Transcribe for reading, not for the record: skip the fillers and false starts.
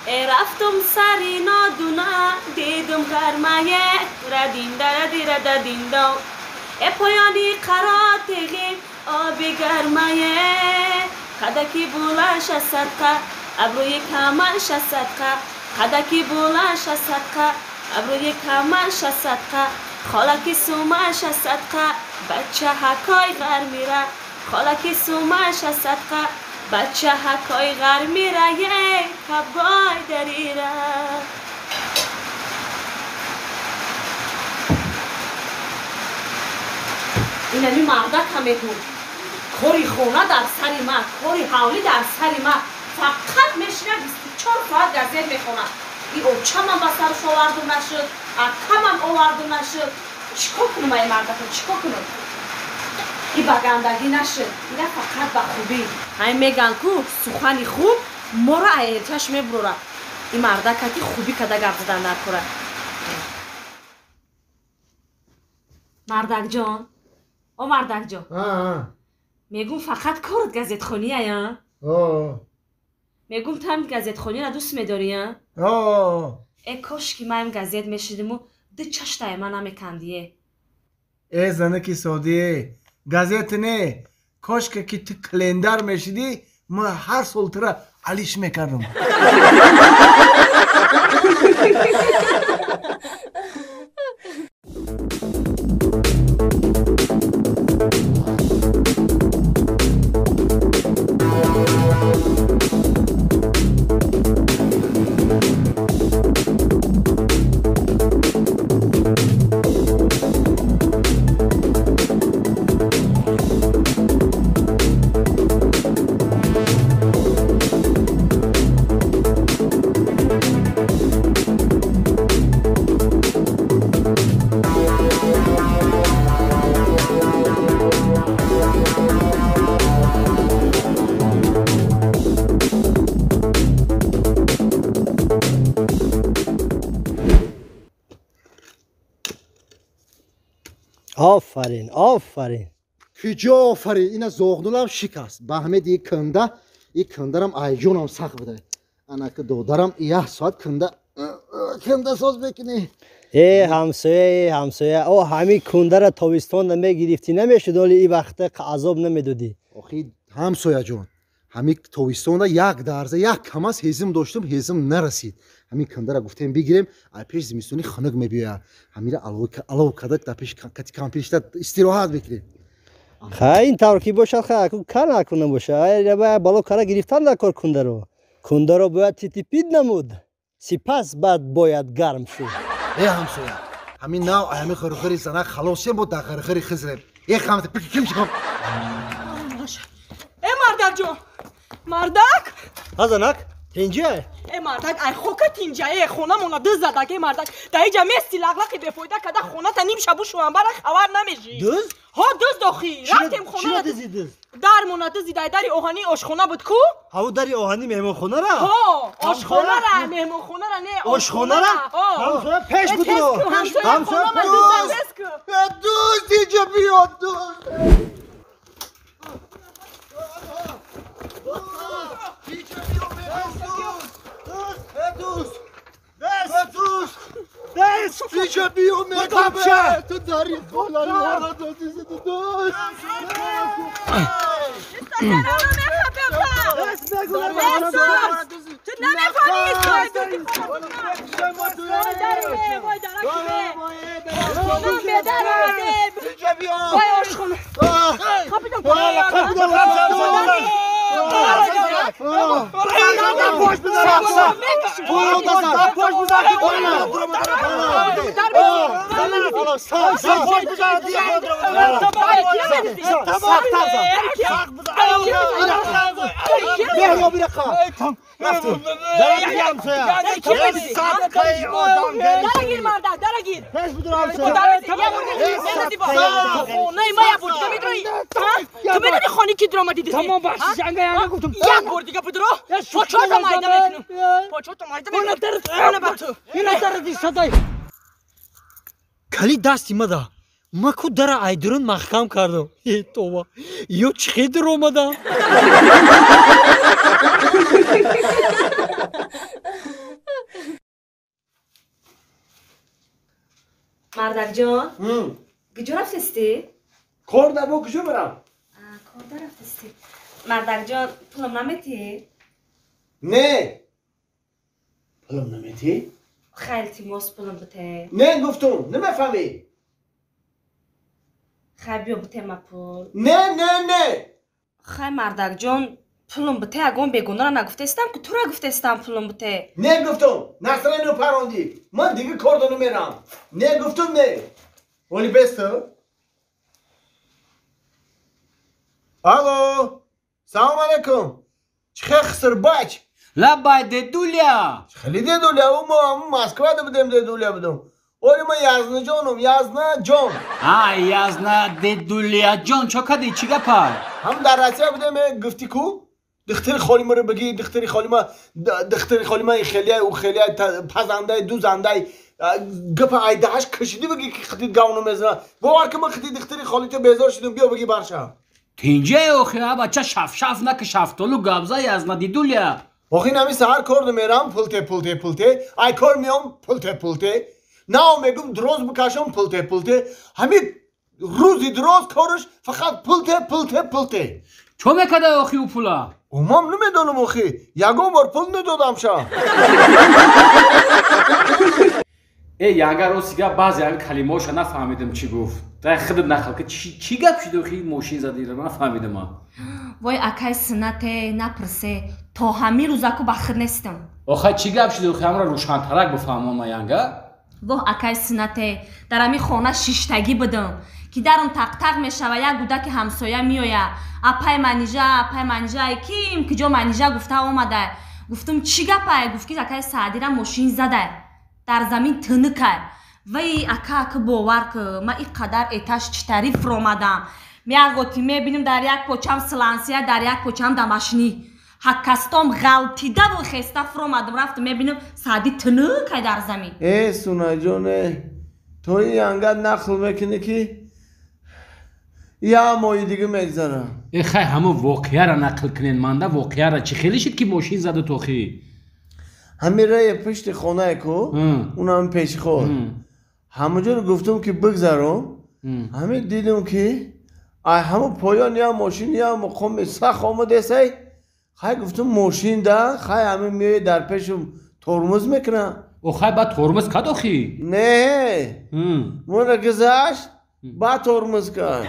رفتم سری نادونه دیدم گرمایه ردین دردین دو پایانی قراتگی آبی گرمایه قدکی بولش صدقه ابروی کمش صدقه قدکی بولش صدقه ابروی کمش صدقه خالکی سومش صدقه بچه حکای غر میره خالکی سومش صدقه بچه حکای غر میره یه کبگای دریره اینمی مردک همه بود کاری خونه در سری ما کاری حولی در سری ما فقط میشنه 24 ساعت گازت میخونه این اوچم هم با سرش آوردو نشد اکم هم آوردو نشد چیکار کنم این مردک چیکار کنم این بگندگی نشد اینه فقط با خوبی همین میگن که سخنی خوب مرا ایرچش میبروره این مردک خوبی کده گفت زدن نکنه مردک جان او مردک جان میگم فقط کارت گازت خونیه یا میگم تو هم گازت خونی را دوست میداری یا ای کاش که من گازت میشیدم و ده چشتای من نمیکندیه ای زنکی سعودی گازت نه کاش که تو کلندر میشیدی ما هر سال ترا علیش میکردم آفرین آفرین کجا آفرین اینا زغنولم شکست به همه دیگه کنده این کندرم ایجونم سخت بده انا که دودرم 1 ساعت کنده ساز بکنی همسایه او همین کنده را تابستان نمیگرفتی نمیشد ولی این وقت عذاب نمیدادی آخی همسایه جان همین تابستان را 1 درزه 1 کم از هیزم داشتم هیزم نرسید همین کنده را گفتیم بگیریم ای پیش زمستونی خنک میبیه همین را علاوه کدک در پیش کم پیش استراحت بکنیم خیلی این طور که باشه خیلی کار نکنه باشه بالا کار گرفتن نکار کنده رو باید تیپید نمود سپس بعد باید گرم شد ای همسایه همین ناو همین خرخری سنه خلاصیم بود در خرخری خزرم ای خامت بکیم چکم ای مردک جان مردک هزنک تینجه ای مردک ای خوکه تینجه ای خونه مونا دز زدک ای مردک دایی جا میستی لغلقی بفایده کده خونه تا نیم شبو شوان برای خبر نمیشی دز؟ ها دز داخی رفتیم خونه چرا دزی دز؟ در مونا دزی داری اوهانی آشخونه بود کو؟ هاو داری اوهانی مهمون خونه را؟ ها آشخونه را مهمون خونه را نه آشخونه را؟ همسایه پیش بود رو همسایه دوست اینجا بیاد دوست اینجا بیو میگم تو داری خلال ورا دادی زدی دوست تو نمیفهمی تو میدونی خانی کی درام دیدی؟ تمام باش جنگا گفتم یک بار دیگه بدرو پاچو تو مایده میکنم پاچو تو مایده میکنم اینا دردی صدای کلی دستی مده ما کو در ایدرون محکم کردم ای توبه یو چقدر در اومده مردک جان هم. کجا رفتی؟ کار نبا کجا برم؟ کار رفتی مردک جان پولم نمیتی؟ نه پولم نمیتی؟ خیلی تیماس پولم بته نه گفتم نمیفهمی خیلی بیا بته ما پول نه نه نه خیلی مردک جان پولم بته اگه بگونه را نگفته استم که تو را گفته استم پولم بته نه گفتم نصره اینو پروندی من دیگه کار دارم میرم نه گفتم نه ولی بسته الو سلام علیکم چه خسر بچ لبای ددولیا خیلی دولیا اون مسکو ده بودم دولیا بودم ولی من یزنه جانم یزنه جان یازنا ددولیا جان چه کدی چی گپای هم در رسیه بودم گفتی کو دختری خالی ما رو بگی دختری خالی ما خیلی او خیلی پزنده دوزنده گپ ایدهش کشیدی بگی که خدید گاونو میزنه باور که من خدید دختری خالی تو بیزار شدم بیا بگی برشم تینجه اوخی بچه شف نک شفتولو گابزا یازنا ددولیا باقی نمی سهر کار میرم پلته ای کار میام پلته نه میگم دروز بکشم پلته همین روزی دروز کارش فقط پلته چو میکده اوخی او پولا اومام نمیدونم اخی یگم بار پول ندادم شا ягар осига баъзе ҳамин калимаҳоша нафаҳмидам чӣ гуфт дай худат нахал ки чӣ гап шуд охи мошин задира нафаҳмидам ман وای акай синате напрсе то ҳамин рӯзаку бахир нестам охай чӣ гап шуд охи ҳамра рӯшантарак бифаҳмон янга واه акай синате дар ҳамин хона шиштагӣ будам ки дарам тақ мешава як гудаки ҳамсоя меоя апай манижа ким киҷо манижа гуфта омада гуфтам чӣ гапай гуфт ки акай саъдира мошин зада дар замин тиника вай ака бовар ки ман ин қадар этаж чӣ тариф ромадам меағоти мебинам дар як почам слансия дар як почам дамашинӣ ҳаккастом ғалтида бо хеста фромадам рафтам мебинам саъди тиника дар замин سوناجونه تو این انقدر نقل میکنی که یا مایی دیگه میگذارم خای ҳамон воқеаро нақл кунед манда воқеаро чӣ хеле шуд ки мошин задад охи همین رای پشت خونه کو اونم پیش خود همونجا رو گفتم که بگذارم همین دیدم که همون پایان یا ماشین یا مقام سخ آمده سی خواهی گفتم ماشین ده خواهی همین میای در پیشم ترمز میکنم خای بعد ترمز کد охи نه مونه گذاشت بعد ترمز کرد